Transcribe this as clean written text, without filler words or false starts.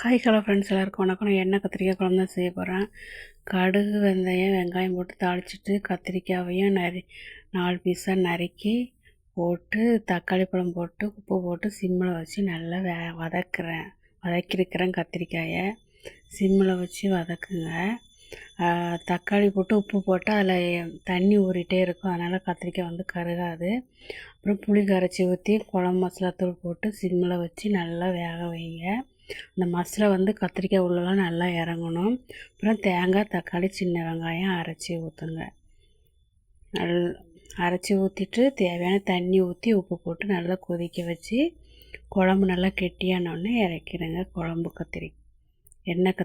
Hi hello friends, எல்லாருக்கும் வணக்கம். நான் எண்ணெய் கத்திரிக்காய் குழம்பு தான் செய்ய போகிறேன். கடுகு, வெந்தயம், வெங்காயம் போட்டு தாளிச்சிட்டு கத்திரிக்காயையும் 4 பீஸாக நறுக்கி போட்டு தக்காளி பழம் போட்டு உப்பு போட்டு சிம்மில் வச்சு நல்லா வதக்கிருக்கிறேன். கத்திரிக்காயை சிம்மில் வச்சு வதக்குங்க. தக்காளி போட்டு உப்பு போட்டு அதில் தண்ணி ஊறிட்டே இருக்கும், அதனால் கத்திரிக்காய் கருகாது. அப்புறம் புளி கரைச்சி ஊற்றி குழம்பு மசாலா தூள் போட்டு சிம்மில் வச்சு நல்லா வேக வைங்க. அந்த மசாலா கத்திரிக்காய் உள்ளலாம் நல்லா இறங்கணும். அப்புறம் தேங்காய், தக்காளி, சின்ன வெங்காயம் அரைச்சி ஊற்றுங்க. அரைச்சி ஊற்றிட்டு தேவையான தண்ணி ஊற்றி உப்பு போட்டு நல்லா கொதிக்க வச்சு குழம்பு நல்லா கெட்டியானோடனே இறக்கிடுங்க. குழம்பு எண்ணெய்